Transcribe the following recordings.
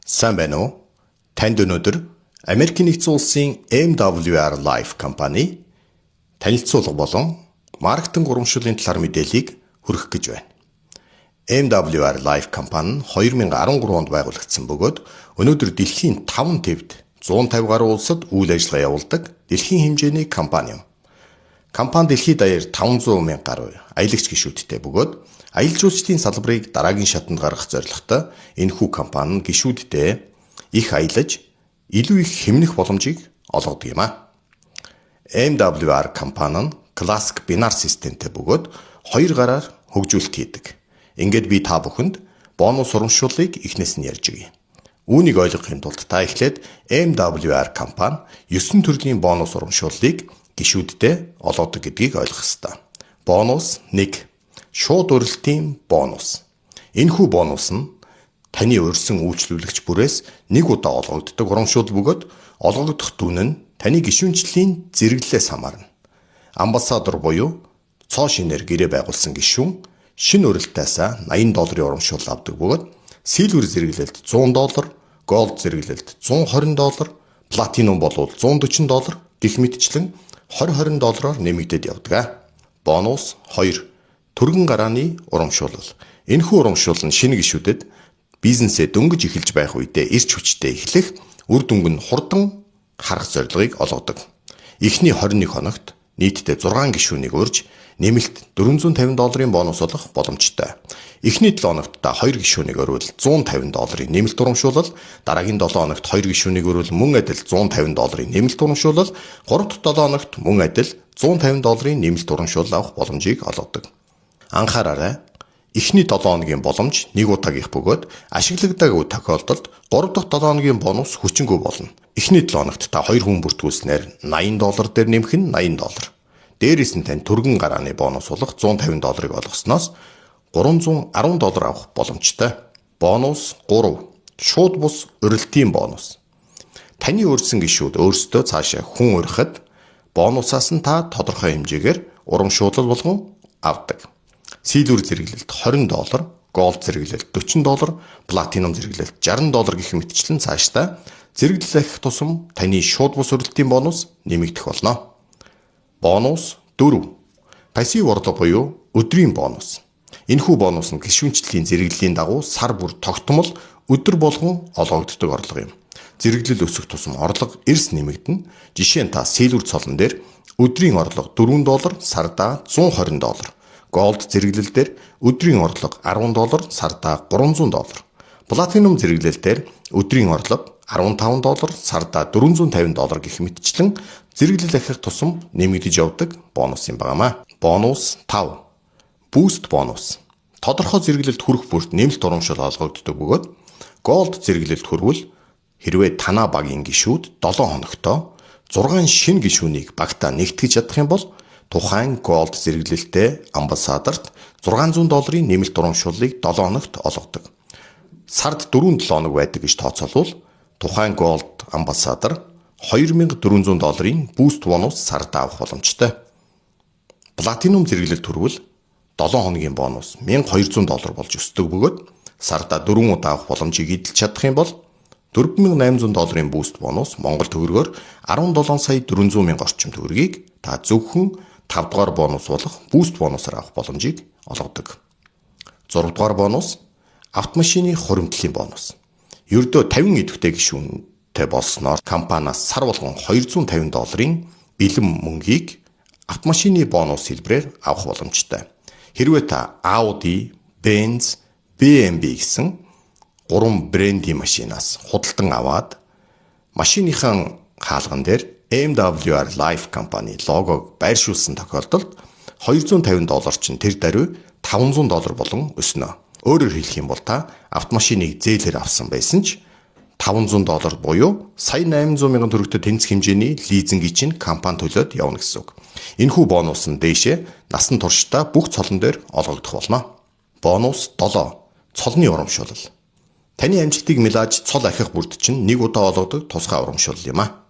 Сайн байна уу? Танд өнөөдөр Америкийн нэгдсэн улсын MWR Life компани танилцуулга болон маркетинг урамшууллын талаар мэдээллийг хүргэх гэж байна. MWR Life компани нь 2013 онд байгуулагдсан бөгөөд өнөөдөр дэлхийн 5 төвд 150 гаруй улсад үйл ажиллагаа явуулдаг дэлхийн хэмжээний компани юм. Компани дэлхийд даяар 500 мянга гаруй аялагч гишүүдтэй бөгөөд аялал жуулчлалын салбарыг дараагийн шатанд гаргах зорилготой энэхүү компани нь гишүүддээ их аялаж илүү их хэмнэх боломжийг олгодог юм а. MWR компани нь классик бинар системтэй бөгөөд 2 гараар хөгжүүлэлт хийдэг. Ингээд би та бүхэнд бонус урамшууллыг эхнээс нь ярьж өгье. Үүнийг ойлгохын тулд та эхлээд MWR компани 9 төрлийн бонус урамшууллыг гишүүддээ олгодог гэдгийг ойлгох ёстой. Бонус 1. Шууд урилтын бонус. Энэхүү бонус нь таны урьдсан үйлчлүүлэгч бүрээс нэг удаа олгогддог урамшуул бөгөөд олгогдох түн нь таны гишүүнчлэлийн зэрэглэлээс хамаарна. Амбассадор буюу цоо шинээр гэрээ байгуулсан гишүүн шинэ урилтаасаа $80 урамшуул авдаг бөгөөд силвер зэрэглэлд $100, голд зэрэглэлд $120, платинум болвол $140 гэх мэтчлэн $20 нэмэгдээд явдаг. Бонус 2. Түргэн гарааны урамшуулал. Энэхүү урамшуул нь шинэ гишүүдэд бизнесээ дөнгөж эхэлж байх үедээ эрч хүчтэй эхлэх үр дүнг нь хурдан харах зорилгыг олгодог. Эхний 21 хоногт нийтдээ 6 гишүүнийг урьж нэмэлт $450 бонус олох боломжтой. Эхний 7 хоногт та 2 гишүүнийг өрвөл $150 нэмэлт урамшуулал, дараагийн 7 хоногт 2 гишүүнийг өрвөл мөн адил $150 нэмэлт урамшуулал, 3 дахь 7 хоногт мөн адил $150 нэмэлт урамшуулал авах боломжийг олгодог. Анхаараарай. Эхний 7 хоногийн боломж 1 удаагийнх бөгөөд ашиглагдаагүй тохиолдолд 3 дахь 7 хоногийн бонус хүчингүй болно. Эхний 7 хоногт та 2 хүн бүртгүүлснээр $80 дээр нэмэх нь $80. Дээрээс нь тань түргэн гарааны бонус болох $150-ыг олгосноос $310 авах боломжтой. Бонус 3. Шууд бус урилтын бонус. Таны урьдсан гишүүд өөрсдөө цаашаа хүн урихад бонусаас нь та тодорхой хэмжээгээр урамшуулал болгон авдаг. Силвер зэрэглэлд $20, голд зэрэглэлд $40, платинум зэрэглэлд $60 гэх мэтчлэн цаашдаа зэрэглэлэх тусам таны шууд бус урилтын бонус нэмэгдэх болно. Бонус 4. Пассив орлого буюу өдрийн бонус. Энэхүү бонус нь гишүүнчлэлийн зэрэглэлийн дагуу сар бүр тогтмол өдөр болгон олгогддог орлого юм. Зэрэглэл өсөх тусам орлого эрс нэмэгдэнэ. Жишээ нь та силвер цолон дээр өдрийн орлого $4, сардаа $120. Голд зэрэглэл дээр өдрийн орлого $10, сардаа $300. Платинум зэрэглэл дээр өдрийн орлого $15, сардаа $450 гэх мэтчлэн зэрэглэл ахих тусам нэмэгдэж явдаг бонус юм байна. Бонус 5. Буст бонус. Тодорхой зэрэглэлд хүрэх бүрт нэмэлт урамшуул олгогддог бөгөөд голд зэрэглэлд хүрвэл хэрвээ танаа багийн гишүүд 7 хоногтоо 6 шинэ гишүүнийг багтаа нэгтгэж чадах юм бол тухайн голд зэрэглэлтэй амбассадорт $600 нэмэлт урамшууллыг 7 хоногт олгодог. Сард 4-7 хоног байдаг гэж тооцоолвол тухайн голд амбассадор $2400 буст бонус сард авах боломжтой. Платинум зэрэглэлд хүрвэл 7 хоногийн бонус $1200 болж өсдөг бөгөөд сарда 4 удаа авах боломжийг эдэлж чадах юм бол $4800 буст бонус Монгол төгрөгөөр 17,400,000 орчим төгрөгийг та зөвхөн 5 дугаар бонус болох буст бонусаар авах боломжийг олгодог. 6 дугаар бонус автомашины хуримтлалын бонус. Ердөө 50 идэвхтэй гишүүнтэй болсноор компаниас сар болгон $250 бэлэн мөнгийг автомашины бонус хэлбэрээр авах боломжтой. Хэрвээ та Audi, Benz, BMW гэсэн 3 брендийн машинаас худалдан аваад машиныхаа хаалган дээр MWR Life компани логог байршуулсан тохиолдолд $250 чинь тэр даруй $500 болон өснө. Өөрөөр хэлэх юм бол та автомашиныг зээлээр авсан байсан ч $500 буюу сая 800,000 төгрөгтэй тэнцэх хэмжээний лизингийг чинь компани төлөөд явна гэсэн үг. Энэхүү бонус нь дээшээ насан туршдаа бүх цолон дээр олгогдох болно. Бонус 7. Цолны урамшуулал. Таны амжилтыг мэлааж цол ахих бүрд чинь нэг удаа олгодог тусгай урамшуулал юм а.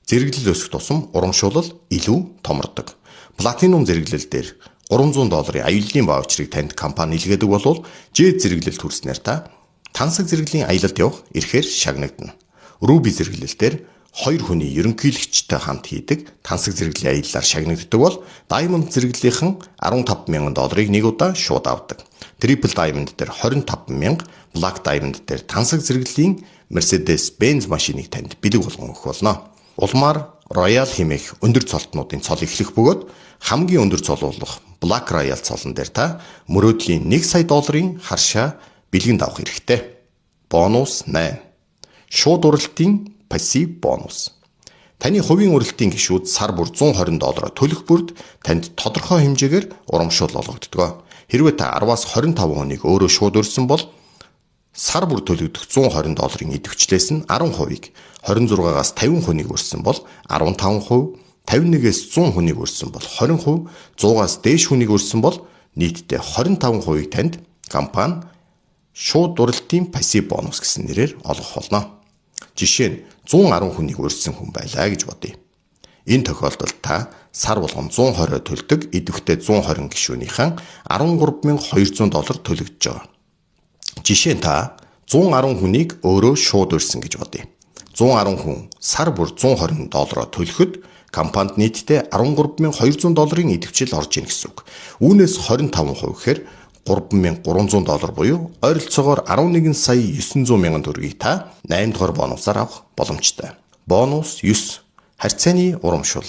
Зэрэглэл өсөх тусам урамшуулал илүү томордог. Платинум зэрэглэл дээр $300 аюулын ваучрыг танд компани илгээдэг болвол J зэрэглэлд хүрснээр та тансаг зэрэглийн аялалд явах эрхээр шагнагдана. Руби зэрэглэлээр 2 хүний ерөнхийлөгчтэй хамт хийдэг тансаг зэрэглийн аяллаар шагнагддаг бол Diamond зэрэглэлийнхэн $15,000 нэг удаа шууд авдаг. Triple Diamond дээр 25,000, Black Diamond дээр тансаг зэрэглэлийн Mercedes-Benz машиныг танд бэлэг болгон өгөх болно. Улмаар Royal хэмээх өндөр цолтнуудын цол эхлэх бөгөөд хамгийн өндөр цол болох Black Royal цолон дээр та мөрөөдлийн $1 сая харшаа бэлгэнд авах хэрэгтэй. Бонус 8. Шууд уралтын пассив бонус. Таны хувийн уралтын гишүүд сар бүр $120 төлөх бүрд танд тодорхой хэмжээгээр урамшуул олгогддог. Хэрвээ та 10-аас 25 хүнийг өөрөө шууд өрсөн бол сар бүр төлөгдөх $120 идэвхжлээс нь 10%-ийг, 26-аас 50 хүнийг өрсөн бол 15%, 51-ээс 100 хүнийг өрсөн бол 20%, 100-аас дээш хүнийг өрсөн бол нийтдээ 25%-ийг танд компани шууд уралтын пассив бонус гэсэн нэрээр олгох болно. Жишээ нь 110 хүнийг өрсөн хүн байлаа гэж бодъё. Энэ тохиолдолд та сар болгон $120 төлдөг идэвхтэй 120 гишүүнийхэн $13,200 төлөгдөж байгаа. Жишээ нь та 110 хүнийг өөрөө шууд өрсөн гэж бодъё. 110 хүн сар бүр $120 төлөхөд компанид нийтдээ $13,200 идэвхжил орж ийн гэсэн үг. Үүнээс 25% гэхээр $3,300 буюу ойролцоогоор $11,900,000 та 8 дугаар бонусаар авах боломжтой. Бонус 9. Харьцааны урамшуул.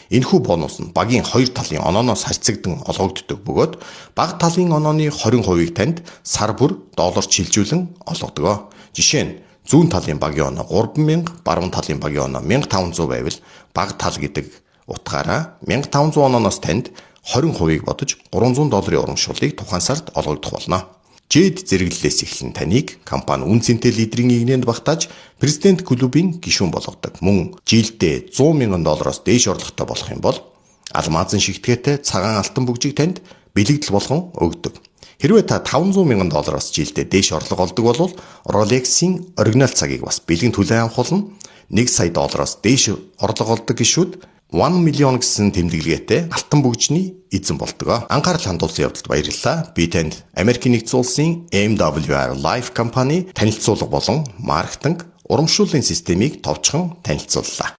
Энэхүү бонус нь багийн 2 талын онооноос харьцагдан олгогддог бөгөөд бага талын онооны 20%-ийг танд сар бүр $1 шилжүүлэн олгодог. Жишээ нь зүүн талын багийн оноо 3,000, баруун талын багийн оноо 1,500 байвал бага тал гэдэг утгаараа 1,500 онооноос танд 20%-ийг бодож $300 урамшууллыг тухайн сард олгогдох болно. Жид зэрэглэлээс эхлэн таныг компани үн цэнтэй лидерийн игнэнд багтааж президент клубын гишүүн болгодог. Мөн жилдээ $100,000 дээш орлоготой болох юм бол алмазын шигтгээтэй цагаан алтан бүгжийг танд бэлэгдэл болгон өгдөг. Хэрвээ та $500,000 жилдээ дээш орлого олдог бол Rolex-ийн оригинал цагийг бас бэлгэн түлээн авах болно. $1 сая дээш орлого олдог гишүүд $1 million гэсэн тэмдэглэгээтэй алтан бүгжний эзэн болдог. Анхаарал хандуулсан явдалд баярлалаа. Би танд Америкийн нэгдсэн улсын MWR Life компани танилцуулга болон маркетинг урамшууллын системийг товчхон танилцууллаа.